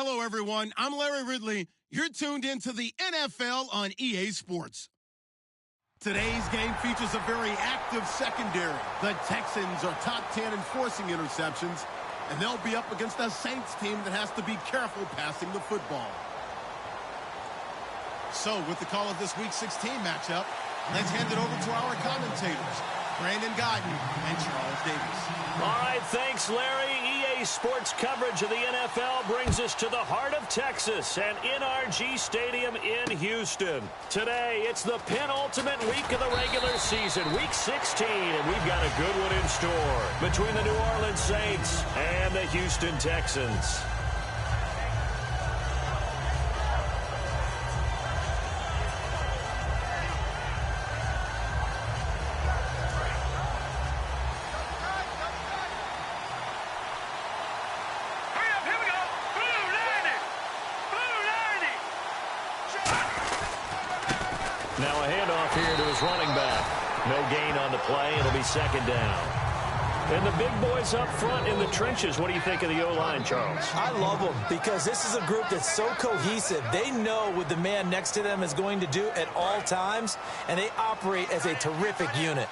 Hello, everyone. I'm Larry Ridley. You're tuned into the NFL on EA Sports. Today's game features a very active secondary. The Texans are top 10 in forcing interceptions, and they'll be up against a Saints team that has to be careful passing the football. So, with the call of this Week 16 matchup, let's hand it over to our commentators, Brandon Guyton and Charles Davis. All right, thanks, Larry. EA Sports coverage of the NFL brings us to the heart of Texas and NRG Stadium in Houston. Today, it's the penultimate week of the regular season, Week 16, and we've got a good one in store between the New Orleans Saints and the Houston Texans. Now a handoff here to his running back. No gain on the play. It'll be second down. And the big boys up front in the trenches. What do you think of the O-line, Charles? I love them because this is a group that's so cohesive. They know what the man next to them is going to do at all times, and they operate as a terrific unit.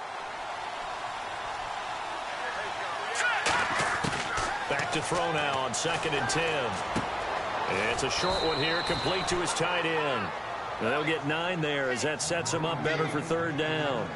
Back to throw now on 2nd and 10. It's a short one here, complete to his tight end. Now they'll get 9 there as that sets them up better for 3rd down.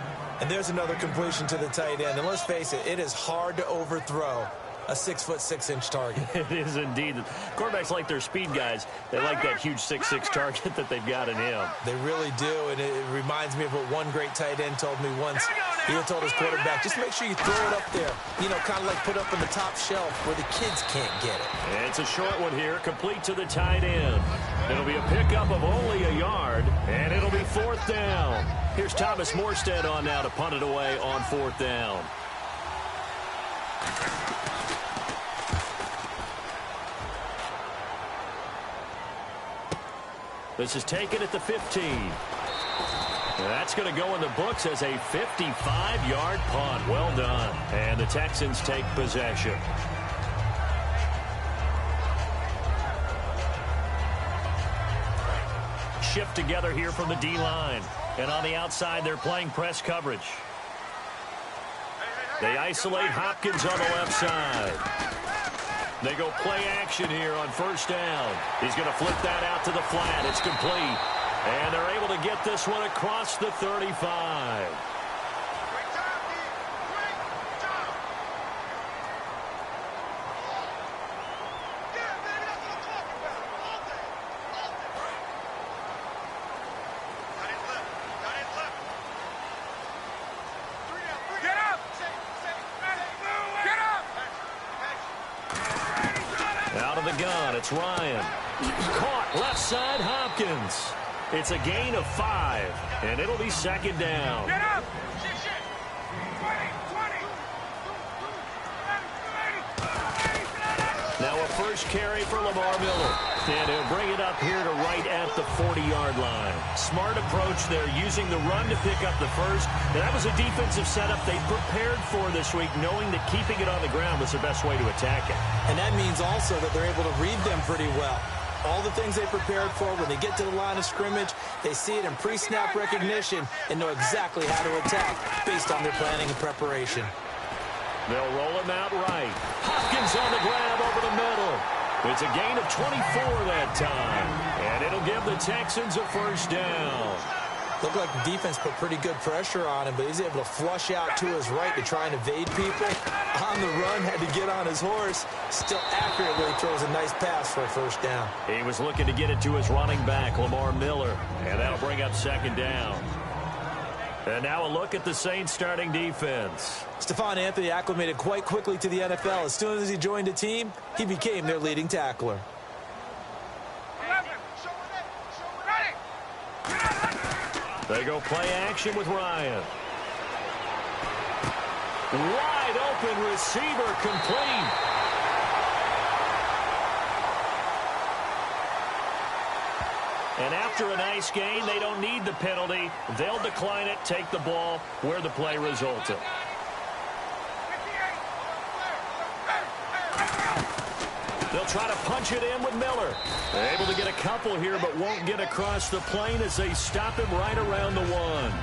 And there's another completion to the tight end. And let's face it, it is hard to overthrow a 6'6" target. It is indeed. Quarterbacks like their speed guys. They like that huge 6'6" target that they've got in him. They really do, and it reminds me of what one great tight end told me once. He told his quarterback, just make sure you throw it up there, you know, kind of like put up on the top shelf where the kids can't get it. And it's a short one here, complete to the tight end. It'll be a pickup of only a yard, and it'll be 4th down. Here's Thomas Morstead on now to punt it away on 4th down. This is taken at the 15. That's going to go in the books as a 55-yard punt. Well done. And the Texans take possession. Shift together here from the D-line. And on the outside, they're playing press coverage. They isolate Hopkins on the left side. They go play action here on 1st down. He's going to flip that out to the flat. It's complete. And they're able to get this one across the 35. Out of the gun, it's Ryan. Caught left side, Hopkins. It's a gain of 5, and it'll be 2nd down. Get up! Now a first carry for Lamar Miller. And he'll bring it up here to right at the 40-yard line. Smart approach there, using the run to pick up the first. And that was a defensive setup they prepared for this week, knowing that keeping it on the ground was the best way to attack it. And that means also that they're able to read them pretty well. All the things they prepared for, when they get to the line of scrimmage, they see it in pre-snap recognition and know exactly how to attack based on their planning and preparation. They'll roll him out right. Hopkins on the grab over the middle. It's a gain of 24 that time. And it'll give the Texans a 1st down. Looked like the defense put pretty good pressure on him, but he's able to flush out to his right to try and evade people. On the run, had to get on his horse. Still accurately throws a nice pass for a 1st down. He was looking to get it to his running back, Lamar Miller. And that'll bring up 2nd down. And now a look at the Saints starting defense. Stephon Anthony acclimated quite quickly to the NFL. As soon as he joined the team, he became their leading tackler. They go play action with Ryan. Wide open receiver, complete. And after a nice gain, they don't need the penalty. They'll decline it, take the ball where the play resulted. They'll try to punch it in with Miller. Able to get a couple here, but won't get across the plane as they stop him right around the 1.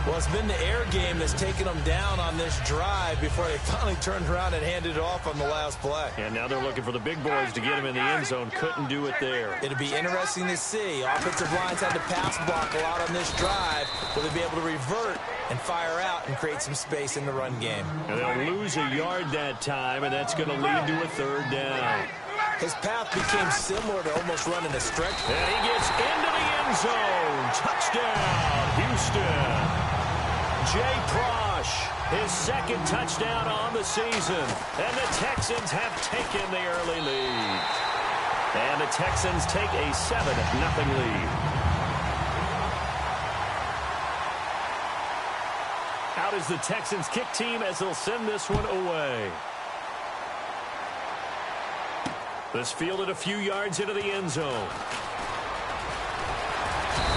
Well, it's been the air game that's taken them down on this drive before they finally turned around and handed it off on the last play. And now they're looking for the big boys to get him in the end zone. Couldn't do it there. It'll be interesting to see. Offensive lines had to pass block a lot on this drive. Will they be able to revert and fire out and create some space in the run game? And they'll lose a yard that time, and that's going to lead to a 3rd down. His path became similar to almost running a stretch. And he gets into the end zone. Touchdown, Houston. Jay Prosh, his 2nd touchdown on the season. And the Texans have taken the early lead. And the Texans take a 7-0 lead. Out is the Texans kick team as they'll send this one away. This fielded a few yards into the end zone.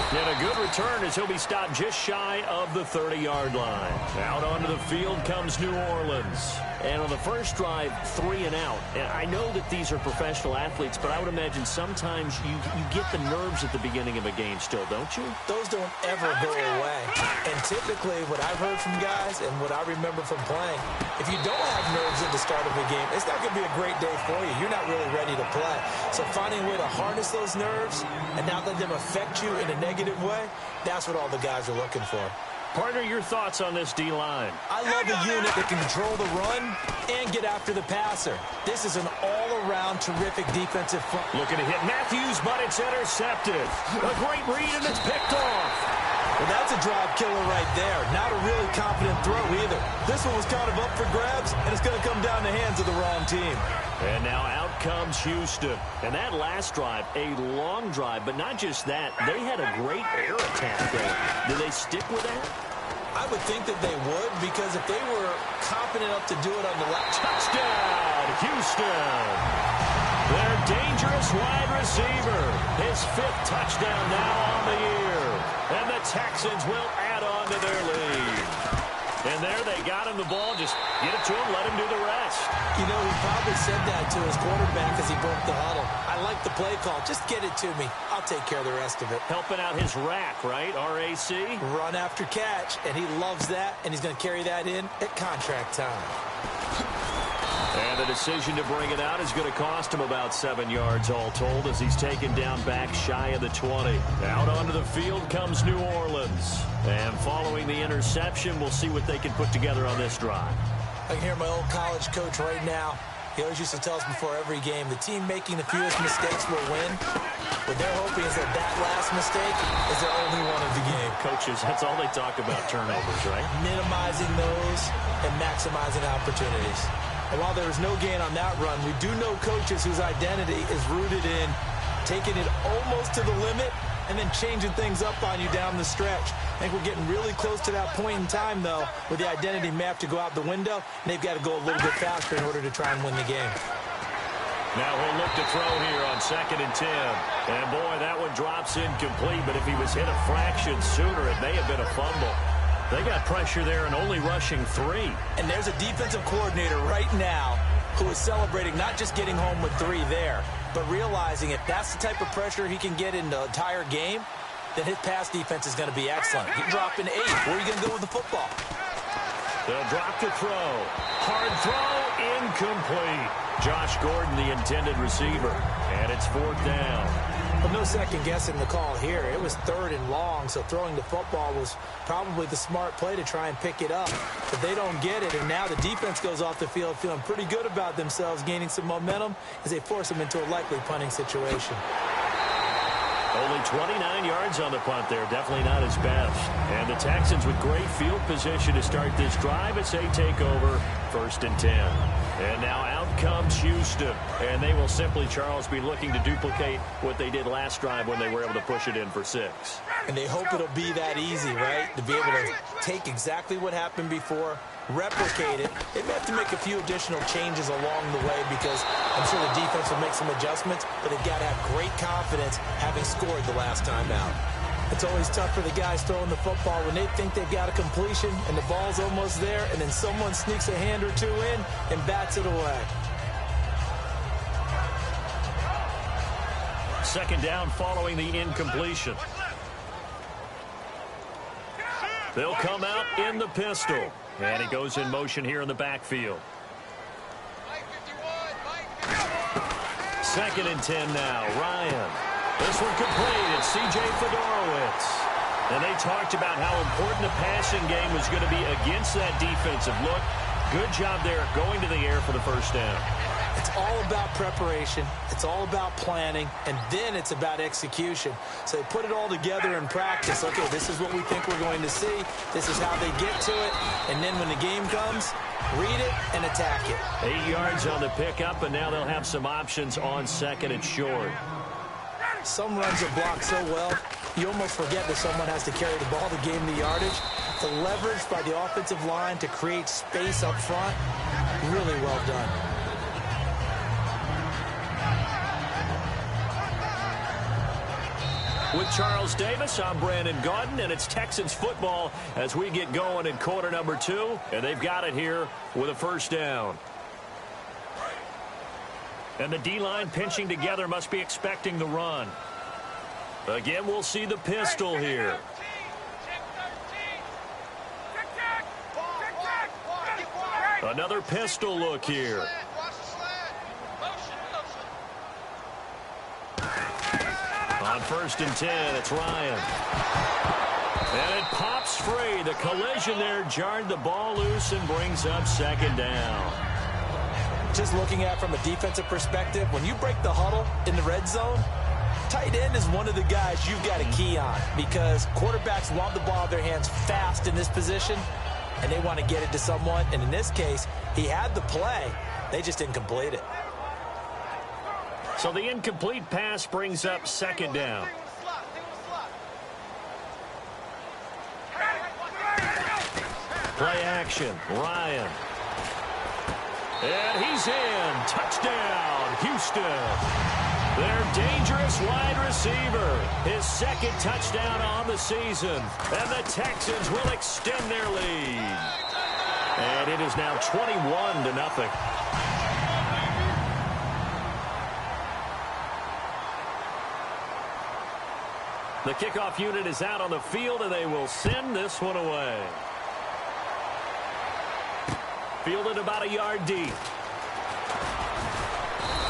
And a good return as he'll be stopped just shy of the 30-yard line. Out onto the field comes New Orleans. And on the first drive, 3 and out. And I know that these are professional athletes, but I would imagine sometimes you get the nerves at the beginning of a game still, don't you? Those don't ever go away. And typically what I've heard from guys and what I remember from playing, if you don't have nerves at the start of a game, it's not going to be a great day for you. You're not really ready to play. So finding a way to harness those nerves and not let them affect you in a negative way, that's what all the guys are looking for. Partner, your thoughts on this D-line? I love a unit that can control the run and get after the passer. This is an all-around terrific defensive front. Looking to hit Matthews, but it's intercepted. A great read, and it's picked off. Well, that's a drive killer right there. Not a really confident throw either. This one was kind of up for grabs, and it's going to come down the hands of the wrong team. And now out comes Houston. And that last drive, a long drive, but not just that. They had a great air attack going. Do they stick with that? I would think that they would, because if they were confident enough to do it on the left. Touchdown, Houston. Their dangerous wide receiver. His 5th touchdown now on the year. And the Texans will add on to their lead. And there they got him the ball. Just get it to him, let him do the rest. You know, he probably said that to his quarterback as he broke the huddle. I like the play call. Just get it to me. I'll take care of the rest of it. Helping out his rack, right? RAC? Run after catch, and he loves that, and he's going to carry that in at contract time. And the decision to bring it out is going to cost him about 7 yards all told as he's taken down back shy of the 20. Out onto the field comes New Orleans. And following the interception, we'll see what they can put together on this drive. I can hear my old college coach right now. He always used to tell us before every game, the team making the fewest mistakes will win. What they're hoping is that that last mistake is their only one of the game. Coaches, that's all they talk about, turnovers, right? Minimizing those and maximizing opportunities. And while there was no gain on that run, we do know coaches whose identity is rooted in taking it almost to the limit and then changing things up on you down the stretch. I think we're getting really close to that point in time, though, where the identity may have to go out the window, and they've got to go a little bit faster in order to try and win the game. Now he'll look to throw here on 2nd and 10. And, boy, that one drops incomplete, but if he was hit a fraction sooner, it may have been a fumble. They got pressure there and only rushing 3. And there's a defensive coordinator right now who is celebrating not just getting home with 3 there, but realizing if that's the type of pressure he can get in the entire game, then his pass defense is going to be excellent. You're dropping 8. Where are you going to go with the football? They'll drop the throw. Hard throw, incomplete. Josh Gordon, the intended receiver. And it's 4th down. Well, no second guessing the call here. It was 3rd and long, so throwing the football was probably the smart play to try and pick it up. But they don't get it, and now the defense goes off the field feeling pretty good about themselves, gaining some momentum as they force them into a likely punting situation. Only 29 yards on the punt there. Definitely not his best. And the Texans with great field position to start this drive as they take over 1st and 10. And now out comes Houston. And they will simply, Charles, be looking to duplicate what they did last drive when they were able to push it in for 6. And they hope it'll be that easy, right? To be able to take exactly what happened before, replicate it. They may have to make a few additional changes along the way because I'm sure the defense will make some adjustments, but they've got to have great confidence having scored the last time out. It's always tough for the guys throwing the football when they think they've got a completion and the ball's almost there, and then someone sneaks a hand or two in and bats it away. Second down following the incompletion. They'll come out in the pistol. And he goes in motion here in the backfield. Second and 10 now. Ryan. This one complete. It's C.J. Fedorowicz. And they talked about how important the passing game was going to be against that defensive look. Good job there going to the air for the first down. It's all about preparation. It's all about planning. And then it's about execution. So they put it all together in practice. Okay, this is what we think we're going to see. This is how they get to it. And then when the game comes, read it and attack it. 8 yards on the pickup, and now they'll have some options on second and short. Some runs are blocked so well, you almost forget that someone has to carry the ball to gain the yardage. The leverage by the offensive line to create space up front, really well done. With Charles Davis, I'm Brandon Gaudin, and it's Texans football as we get going in quarter number 2, and they've got it here with a first down. And the D-line pinching together must be expecting the run. Again, we'll see the pistol here. Another pistol look here. On first and 10, it's Ryan. And it pops free. The collision there jarred the ball loose and brings up second down. Just looking at it from a defensive perspective, when you break the huddle in the red zone, tight end is one of the guys you've got to key on because quarterbacks want the ball in their hands fast in this position, and they want to get it to someone. And in this case, he had the play. They just didn't complete it. So the incomplete pass brings up second down. Play action. Ryan. And he's in. Touchdown, Houston. Their dangerous wide receiver. His second touchdown on the season. And the Texans will extend their lead. And it is now 21-0. The kickoff unit is out on the field, and they will send this one away. Fielded about a yard deep.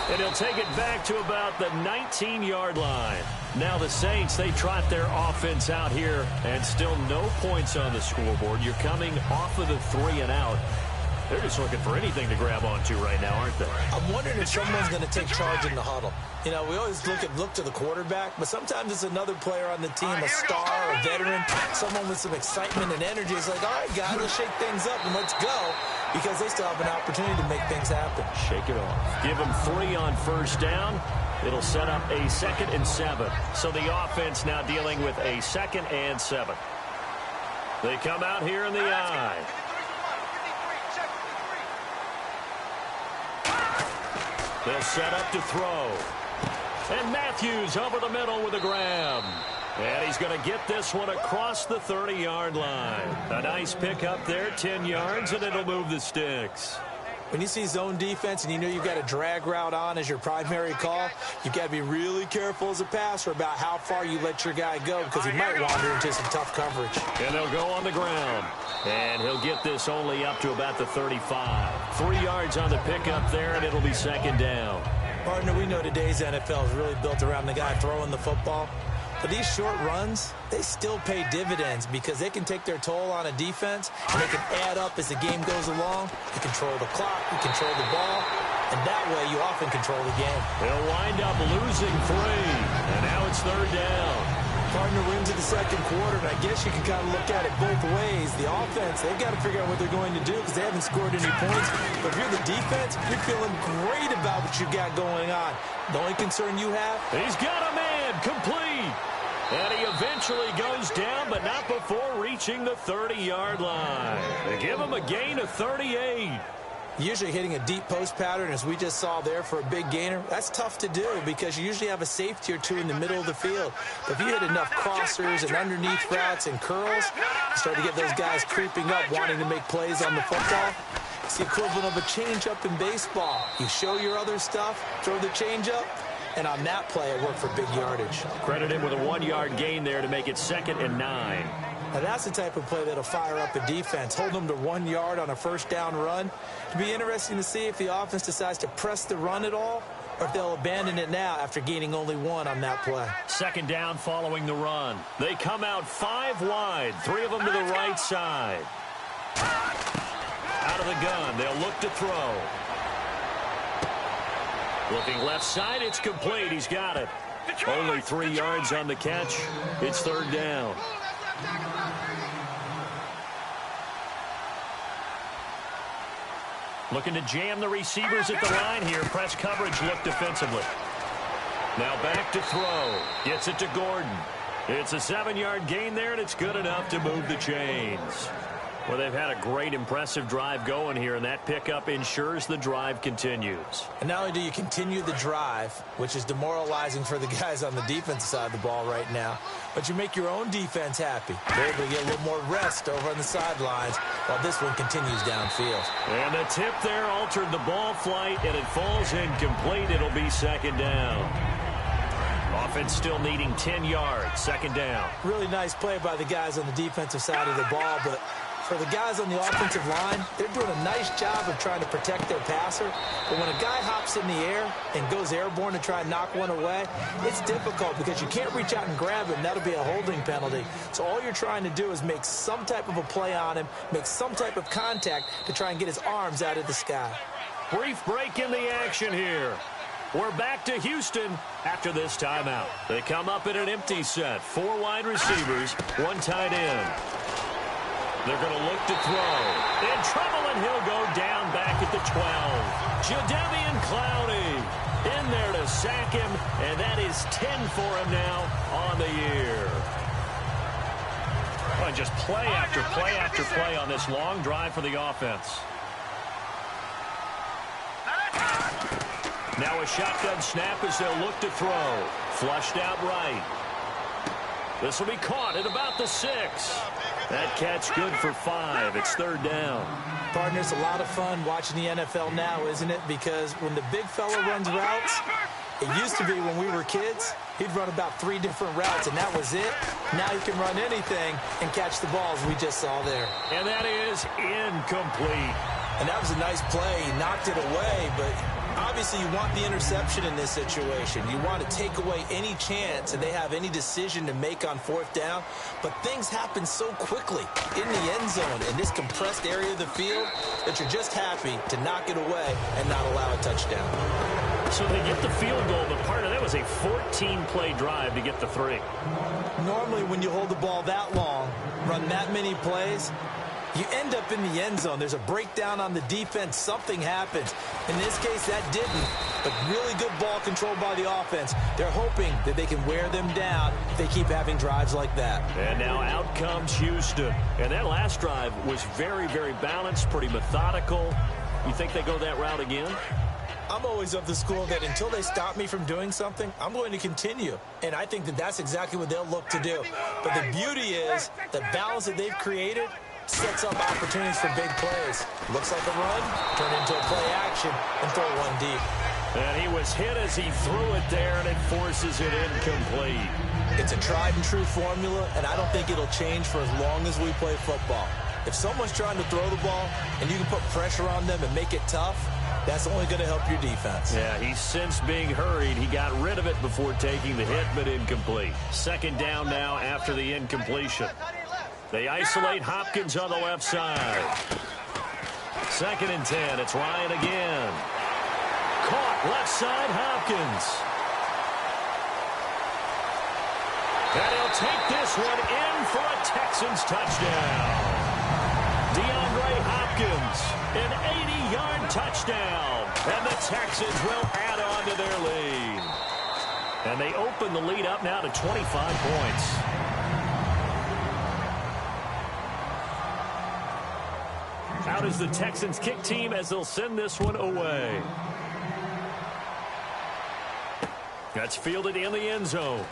And he'll take it back to about the 19-yard line. Now the Saints, they trot their offense out here, and still no points on the scoreboard. You're coming off of the 3 and out. They're just looking for anything to grab onto right now, aren't they? I'm wondering if someone's going to take charge in the huddle. You know, we always look to the quarterback, but sometimes it's another player on the team, a star, a veteran, someone with some excitement and energy. It's like, all right, guys, let's shake things up and let's go, because they still have an opportunity to make things happen. Shake it off. Give them 3 on first down. It'll set up a 2nd and 7. So the offense now dealing with a 2nd and 7. They come out here in the eye. They'll set up to throw. And Matthews over the middle with a grab. And he's going to get this one across the 30-yard line. A nice pickup there, 10 yards, and it'll move the sticks. When you see zone defense and you know you've got a drag route on as your primary call, you've got to be really careful as a passer about how far you let your guy go because he might wander into some tough coverage. And they'll go on the ground. And he'll get this only up to about the 35. 3 yards on the pickup there, and it'll be 2nd down. Partner, we know today's NFL is really built around the guy throwing the football. But these short runs, they still pay dividends because they can take their toll on a defense, and they can add up as the game goes along. You control the clock, you control the ball, and that way you often control the game. They'll wind up losing 3, and now it's 3rd down. Partner, we're into the second quarter, and I guess you can kind of look at it both ways. The offense, they've got to figure out what they're going to do because they haven't scored any points. But if you're the defense, you're feeling great about what you got going on. The only concern you have? He's got a man complete. And he eventually goes down, but not before reaching the 30-yard line. They give him a gain of 38. Usually hitting a deep post pattern, as we just saw there for a big gainer, that's tough to do because you usually have a safety or two in the middle of the field. But if you hit enough crossers and underneath routes and curls, you start to get those guys creeping up, wanting to make plays on the football. It's the equivalent of a changeup in baseball. You show your other stuff, throw the changeup, And on that play, it worked for big yardage. Credit him with a 1-yard gain there to make it 2nd and 9. Now, that's the type of play that'll fire up a defense. Hold them to 1 yard on a first down run. It'll be interesting to see if the offense decides to press the run at all, or if they'll abandon it now after gaining only 1 on that play. 2nd down following the run. They come out 5 wide, 3 of them to the right side. Out of the gun, they'll look to throw. Looking left side, it's complete. He's got it. Only 3 yards on the catch. It's 3rd down. Looking to jam the receivers at the line here. Press coverage look defensively. Now back to throw. Gets it to Gordon. It's a 7-yard gain there, and it's good enough to move the chains. Well, they've had a great, impressive drive going here, and that pickup ensures the drive continues. And not only do you continue the drive, which is demoralizing for the guys on the defensive side of the ball right now, but you make your own defense happy. They're able to get a little more rest over on the sidelines while this one continues downfield. And the tip there altered the ball flight, and it falls incomplete. It'll be 2nd down. Offense still needing 10 yards. 2nd down. Really nice play by the guys on the defensive side of the ball, but for the guys on the offensive line, they're doing a nice job of trying to protect their passer. But when a guy hops in the air and goes airborne to try and knock one away, it's difficult because you can't reach out and grab it, and that'll be a holding penalty. So all you're trying to do is make some type of a play on him, make some type of contact to try and get his arms out of the sky. Brief break in the action here. We're back to Houston after this timeout. They come up in an empty set. 4 wide receivers, 1 tight end. They're going to look to throw. In trouble, and he'll go down back at the 12. Jadeveon Clowney in there to sack him, and that is 10 for him now on the year. Well, just play after play after play on this long drive for the offense. Now a shotgun snap as they'll look to throw. Flushed out right. This will be caught at about the 6. That catch good for 5. It's 3rd down. Partner, it's a lot of fun watching the NFL now, isn't it? Because when the big fella runs routes, it used to be when we were kids, he'd run about 3 different routes, and that was it. Now he can run anything and catch the balls we just saw there. And that is incomplete. And that was a nice play. He knocked it away, but obviously you want the interception in this situation. You want to take away any chance that they have any decision to make on 4th down. But things happen so quickly in the end zone in this compressed area of the field that you're just happy to knock it away and not allow a touchdown. So they get the field goal, but part of that was a 14-play drive to get the 3. Normally when you hold the ball that long, run that many plays, you end up in the end zone. There's a breakdown on the defense. Something happens. In this case, that didn't. But really good ball control by the offense. They're hoping that they can wear them down if they keep having drives like that. And now out comes Houston. And that last drive was very, very balanced, pretty methodical. You think they go that route again? I'm always of the school that until they stop me from doing something, I'm going to continue. And I think that that's exactly what they'll look to do. But the beauty is the balance that they've created sets up opportunities for big plays. Looks like a run, turn into a play action, and throw one deep. And he was hit as he threw it there, and it forces it incomplete. It's a tried-and-true formula, and I don't think it'll change for as long as we play football. If someone's trying to throw the ball, and you can put pressure on them and make it tough, that's only going to help your defense. Yeah, he's since being hurried. He got rid of it before taking the hit, but incomplete. 2nd down now after the incompletion. They isolate Hopkins on the left side. 2nd and 10. It's Ryan again. Caught left side Hopkins. And he'll take this one in for a Texans touchdown. DeAndre Hopkins, an 80-yard touchdown. And the Texans will add on to their lead. And they open the lead up now to 25 points. Out is the Texans kick team as they'll send this one away. That's fielded in the end zone.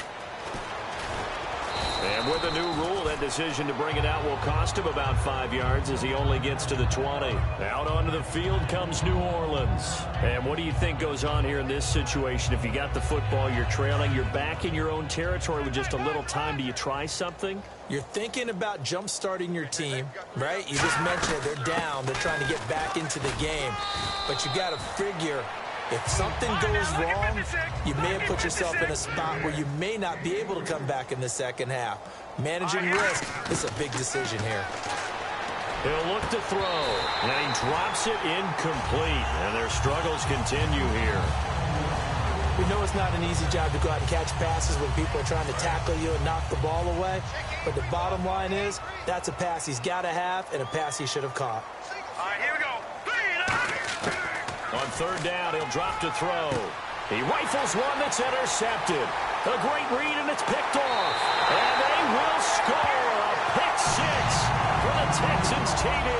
And And with the new rule, that decision to bring it out will cost him about 5 yards as he only gets to the 20. Out onto the field comes New Orleans. And what do you think goes on here in this situation? If you got the football, you're trailing, you're back in your own territory with just a little time. Do you try something? You're thinking about jump-starting your team, right? You just mentioned it. They're down. They're trying to get back into the game. But you got to figure, if something goes wrong, you may have put yourself in a spot where you may not be able to come back in the second half. Managing risk is a big decision here. He'll look to throw, and he drops it incomplete. And their struggles continue here. We know it's not an easy job to go out and catch passes when people are trying to tackle you and knock the ball away. But the bottom line is, that's a pass he's got to have and a pass he should have caught. All right, here we go. On third down, he'll drop to throw. He rifles one that's intercepted. A great read, and it's picked off. And they will score a pick six for the Texans TD.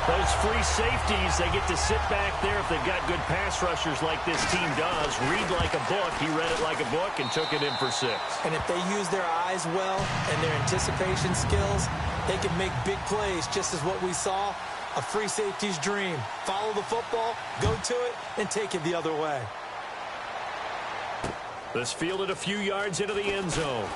Those free safeties, they get to sit back there if they've got good pass rushers like this team does. Read like a book. He read it like a book and took it in for 6. And if they use their eyes well and their anticipation skills, they can make big plays, just as what we saw. A free safety's dream. Follow the football, go to it, and take it the other way. This fielded a few yards into the end zone.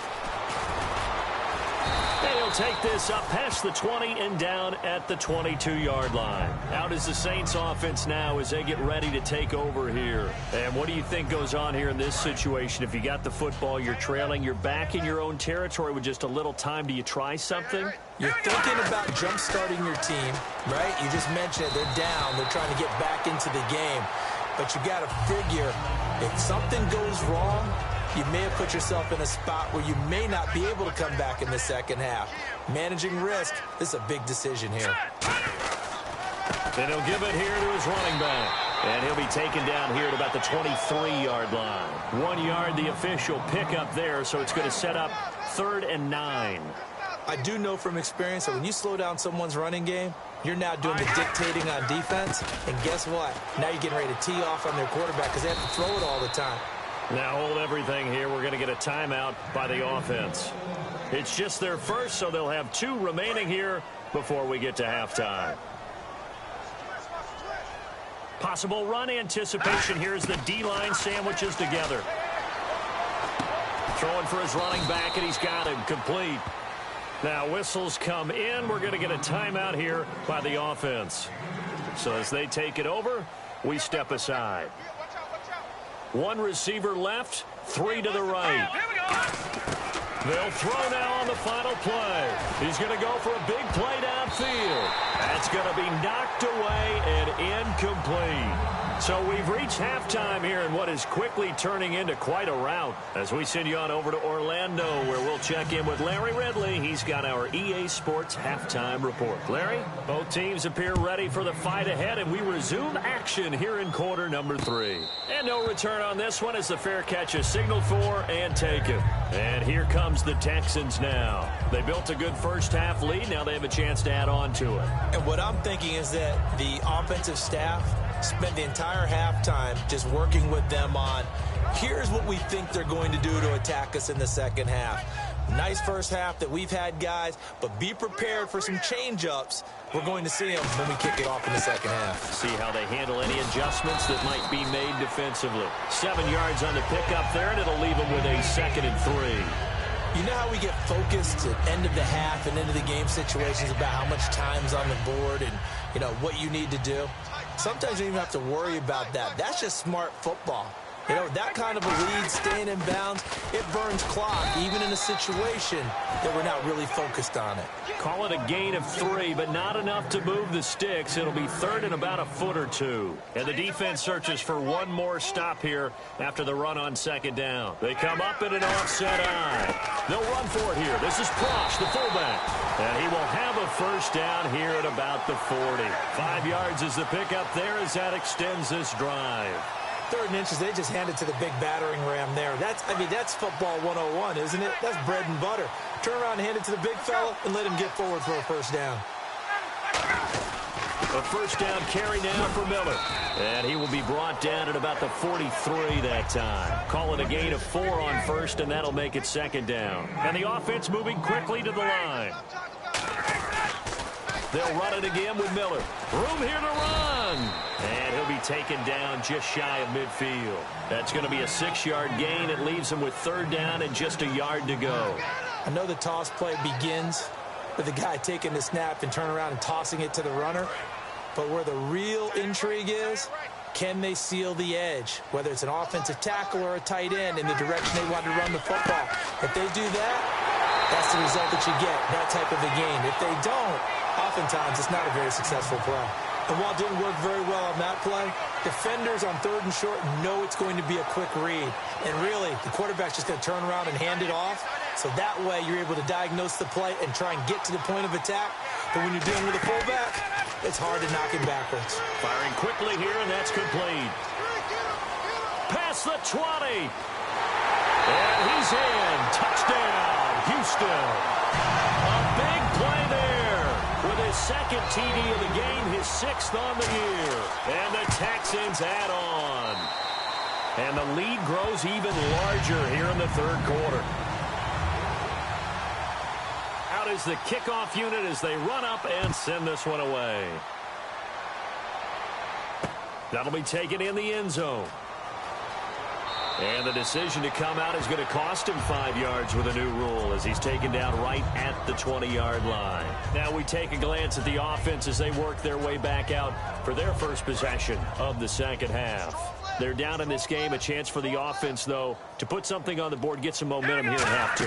And he'll take this up past the 20 and down at the 22-yard line. Out is the Saints offense now as they get ready to take over here. And what do you think goes on here in this situation? If you got the football, you're trailing, you're back in your own territory with just a little time. Do you try something? You're thinking about jump-starting your team, right? You just mentioned it. They're down. They're trying to get back into the game. But you got to figure, if something goes wrong, you may have put yourself in a spot where you may not be able to come back in the second half. Managing risk is a big decision here. And he'll give it here to his running back. And he'll be taken down here at about the 23-yard line. 1 yard, the official pickup there, so it's going to set up 3rd and 9. I do know from experience that when you slow down someone's running game, you're now doing the dictating on defense. And guess what? Now you're getting ready to tee off on their quarterback because they have to throw it all the time. Now hold everything here. We're going to get a timeout by the offense. It's just their first, so they'll have 2 remaining here before we get to halftime. Possible run anticipation here as the D-line sandwiches together. Throwing for his running back, and he's got him complete. Now whistles come in. We're going to get a timeout here by the offense. So as they take it over, we step aside. 1 receiver left, 3 to the right. They'll throw now on the final play. He's going to go for a big play downfield. That's going to be knocked away and incomplete. So we've reached halftime here in what is quickly turning into quite a rout as we send you on over to Orlando where we'll check in with Larry Ridley. He's got our EA Sports halftime report. Larry, both teams appear ready for the fight ahead, and we resume action here in quarter number 3. And no return on this one as the fair catch is signaled for and taken. And here comes the Texans now. They built a good first half lead. Now they have a chance to add on to it. And what I'm thinking is that the offensive staff spent the entire halftime just working with them on, here's what we think they're going to do to attack us in the second half. Nice first half that we've had, guys, but be prepared for some change-ups. We're going to see them when we kick it off in the second half. See how they handle any adjustments that might be made defensively. 7 yards on the pickup there, and it'll leave them with a 2nd and 3. You know how we get focused at end of the half and into the game situations about how much time's on the board and, you know, what you need to do? Sometimes you don't even have to worry about that. That's just smart football. You know, that kind of a lead, staying in bounds, it burns clock, even in a situation that we're not really focused on it. Call it a gain of 3, but not enough to move the sticks. It'll be 3rd and about a foot or 2. And the defense searches for one more stop here after the run on 2nd down. They come up in an offset eye. They'll run for it here. This is Prosh, the fullback. And he will have a first down here at about the 40. 5 yards is the pickup there as that extends this drive. 3rd and inches, they just hand it to the big battering ram there. That's football 101, isn't it? That's bread and butter. Turn around and hand it to the big fella and let him get forward for a first down. A first down carry now for Miller. And he will be brought down at about the 43 that time. Call it a gain of 4 on first, and that'll make it second down. And the offense moving quickly to the line. They'll run it again with Miller. Room here to run. And he'll be taken down just shy of midfield. That's going to be a 6-yard gain. It leaves him with third down and just a yard to go. I know the toss play begins with the guy taking the snap and turning around and tossing it to the runner. But where the real intrigue is, can they seal the edge? Whether it's an offensive tackle or a tight end in the direction they want to run the football. If they do that, that's the result that you get, that type of a game. If they don't, oftentimes it's not a very successful play. And while it didn't work very well on that play, defenders on third and short know it's going to be a quick read. And really, the quarterback's just going to turn around and hand it off. So that way you're able to diagnose the play and try and get to the point of attack. But when you're dealing with a fullback, it's hard to knock him backwards. Firing quickly here, and that's complete. Past the 20. And he's in. Touchdown, Houston. A big play there with his second TD of the game, his 6th on the year. And the Texans add on. And the lead grows even larger here in the third quarter. Out is the kickoff unit as they run up and send this one away. That'll be taken in the end zone. And the decision to come out is going to cost him 5 yards with a new rule as he's taken down right at the 20-yard line. Now we take a glance at the offense as they work their way back out for their first possession of the second half. They're down in this game. A chance for the offense, though, to put something on the board, get some momentum here in half 2.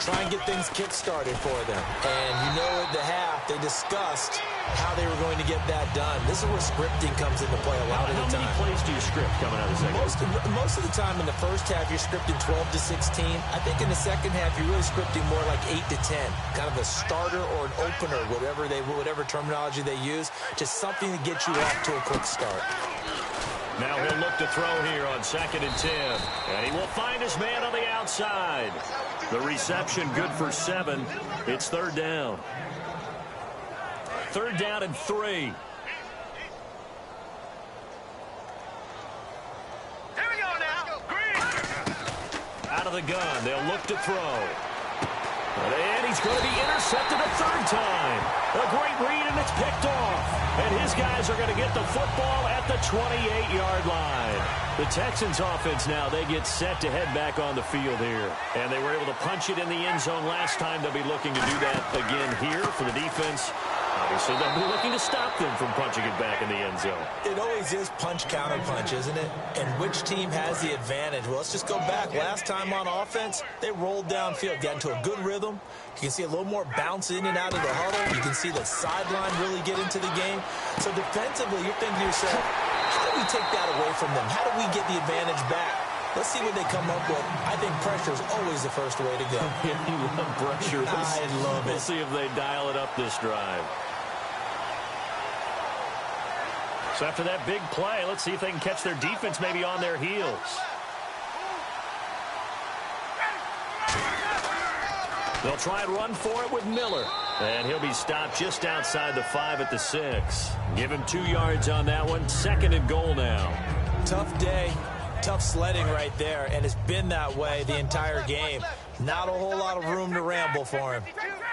Try and get things kick-started for them. And you know at the half, they discussed how they were going to get that done. This is where scripting comes into play a lot of the time. How many plays do you script coming out of the second? Most of the time in the first half, you're scripting 12 to 16. I think in the second half, you're really scripting more like 8 to 10. Kind of a starter or an opener, whatever terminology they use. Just something to get you off to a quick start. Now he'll look to throw here on 2nd and 10. And he will find his man on the outside. The reception good for 7. It's third down. Third down and 3. Here we go now. Green. Out of the gun. They'll look to throw. And he's going to be intercepted a third time. A great read, and it's picked off. And his guys are going to get the football at the 28-yard line. The Texans offense now, they get set to head back on the field here. And they were able to punch it in the end zone last time. They'll be looking to do that again here for the defense. Obviously, they'll be looking to stop them from punching it back in the end zone. It always is punch-counter-punch, isn't it? And which team has the advantage? Well, let's just go back. Last time on offense, they rolled downfield, got into a good rhythm. You can see a little more bounce in and out of the huddle. You can see the sideline really get into the game. So defensively, you're thinking to yourself, how do we take that away from them? How do we get the advantage back? Let's see what they come up with. I think pressure is always the first way to go. Yeah, you love pressure. I love it. We'll see if they dial it up this drive. So after that big play, let's see if they can catch their defense maybe on their heels. They'll try and run for it with Miller. And he'll be stopped just outside the 5 at the 6. Give him 2 yards on that one. 2nd and goal now. Tough day. Tough sledding right there, and it's been that way the entire game. Not a whole lot of room to ramble for him.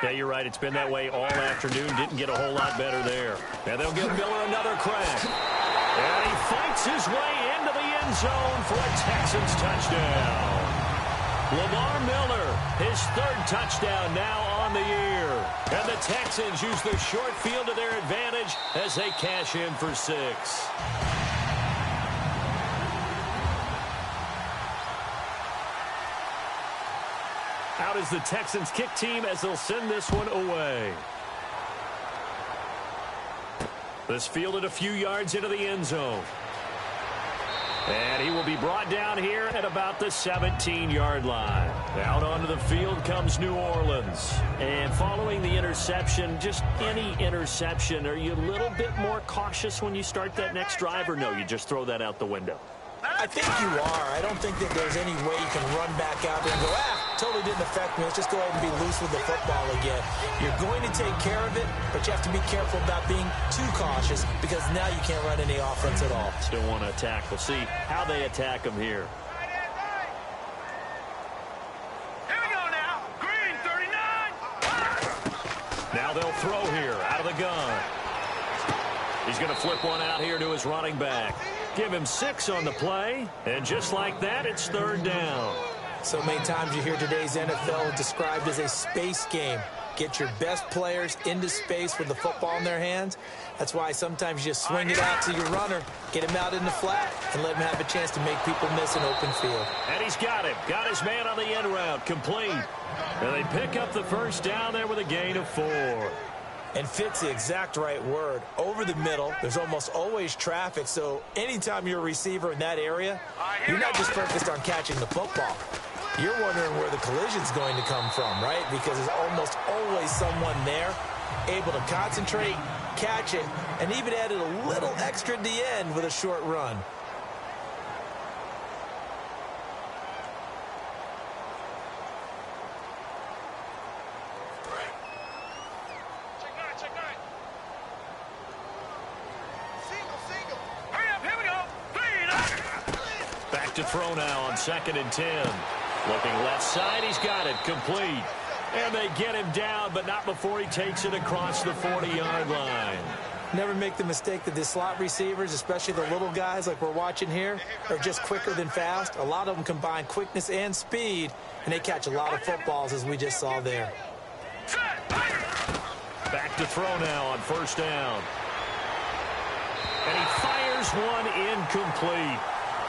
Yeah, you're right. It's been that way all afternoon. Didn't get a whole lot better there. And they'll give Miller another crack. And he fights his way into the end zone for a Texans touchdown. Lamar Miller, his 3rd touchdown now on the year. And the Texans use the short field to their advantage as they cash in for 6. Out is the Texans kick team as they'll send this one away. This fielded a few yards into the end zone. And he will be brought down here at about the 17-yard line. Out onto the field comes New Orleans. And following the interception, just any interception, are you a little bit more cautious when you start that next drive, or no, you just throw that out the window? I think you are. I don't think that there's any way you can run back out there and go, totally didn't affect me. Let's just go ahead and be loose with the football again. You're going to take care of it, but you have to be careful about being too cautious because now you can't run any offense at all. Still want to attack. We'll see how they attack him here. Here we go now. Green 39. Now they'll throw here out of the gun. He's going to flip one out here to his running back. Give him 6 on the play, and just like that, it's 3rd down. So many times you hear today's NFL described as a space game. Get your best players into space with the football in their hands. That's why sometimes you just swing it out to your runner, get him out in the flat, and let him have a chance to make people miss an open field. And he's got him. Got his man on the end route. Complete. And they pick up the 1st down there with a gain of 4. And fit's the exact right word. Over the middle, there's almost always traffic, so anytime you're a receiver in that area, you're not just focused on catching the football. You're wondering where the collision's going to come from, right? Because there's almost always someone there able to concentrate, catch it, and even added a little extra at the end with a short run. Back to throw now on 2nd and 10. Looking left side, he's got it, complete. And they get him down, but not before he takes it across the 40-yard line. Never make the mistake that the slot receivers, especially the little guys like we're watching here, are just quicker than fast. A lot of them combine quickness and speed, and they catch a lot of footballs, as we just saw there. Back to throw now on 1st down. And he fires one incomplete.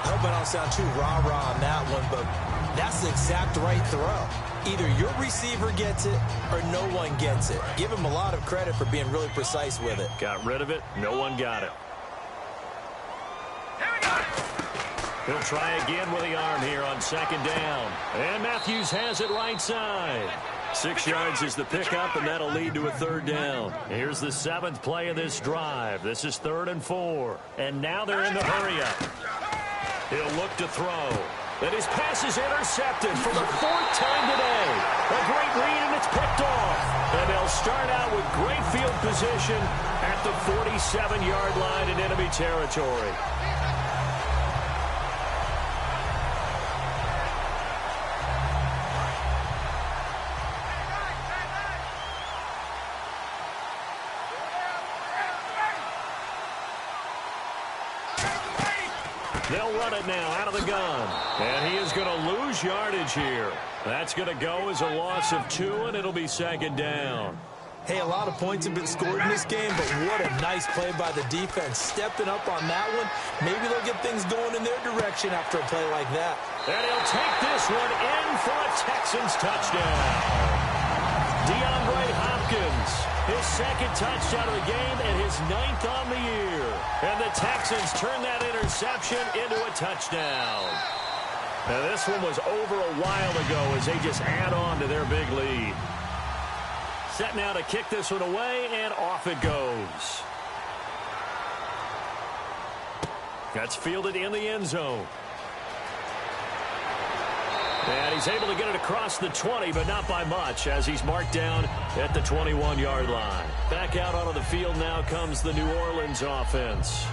I hope I don't sound too rah-rah on that one, but that's the exact right throw. Either your receiver gets it or no one gets it. Give him a lot of credit for being really precise with it. Got rid of it. No one got it. He'll try again with the arm here on 2nd down. And Matthews has it right side. 6 yards is the pickup, and that'll lead to a 3rd down. Here's the 7th play of this drive. This is 3rd and 4. And now they're in the hurry-up. He'll look to throw. And his pass is intercepted for the 4th time today. A great read, and it's picked off. And they'll start out with great field position at the 47-yard line in enemy territory. They'll run it now out of the gun. And he is going to lose yardage here. That's going to go as a loss of 2, and it'll be 2nd down. Hey, a lot of points have been scored in this game, but what a nice play by the defense. Stepping up on that one, maybe they'll get things going in their direction after a play like that. And he'll take this one in for a Texans touchdown. DeAndre Hopkins, his 2nd touchdown of the game and his 9th on the year. And the Texans turn that interception into a touchdown. Now, this one was over a while ago as they just add on to their big lead. Set now to kick this one away, and off it goes. That's fielded in the end zone. And he's able to get it across the 20, but not by much, as he's marked down at the 21-yard line. Back out onto the field now comes the New Orleans offense.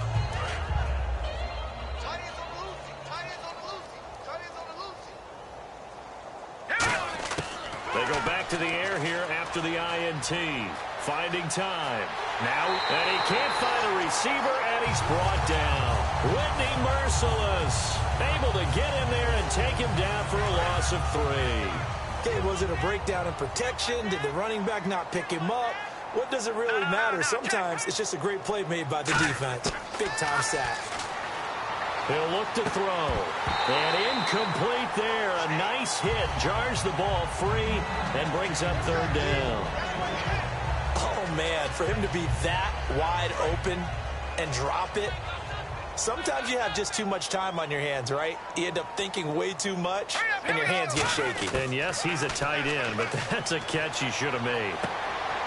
They go back to the air here after the INT. Finding time. Now, and he can't find a receiver, and he's brought down. Whitney Merciless able to get in there and take him down for a loss of 3. Okay, was it a breakdown in protection? Did the running back not pick him up? What does it really matter? Sometimes it's just a great play made by the defense. Big-time sack. He'll look to throw. And incomplete there. A nice hit. Jars the ball free and brings up 3rd down. Oh, man, for him to be that wide open and drop it. Sometimes you have just too much time on your hands, right? You end up thinking way too much, and your hands get shaky. And yes, he's a tight end, but that's a catch he should have made.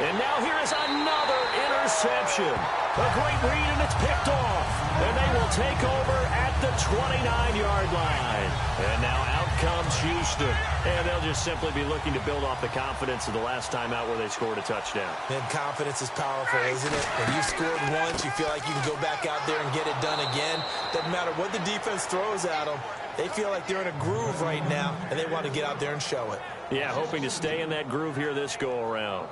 And now here is another interception. A great read, and it's picked off. And they will take over at the 29-yard line. And now out comes Houston. And they'll just simply be looking to build off the confidence of the last time out where they scored a touchdown. And confidence is powerful, isn't it? When you scored once, you feel like you can go back out there and get it done again. Doesn't matter what the defense throws at them. They feel like they're in a groove right now, and they want to get out there and show it. Yeah, hoping to stay in that groove here this go-around.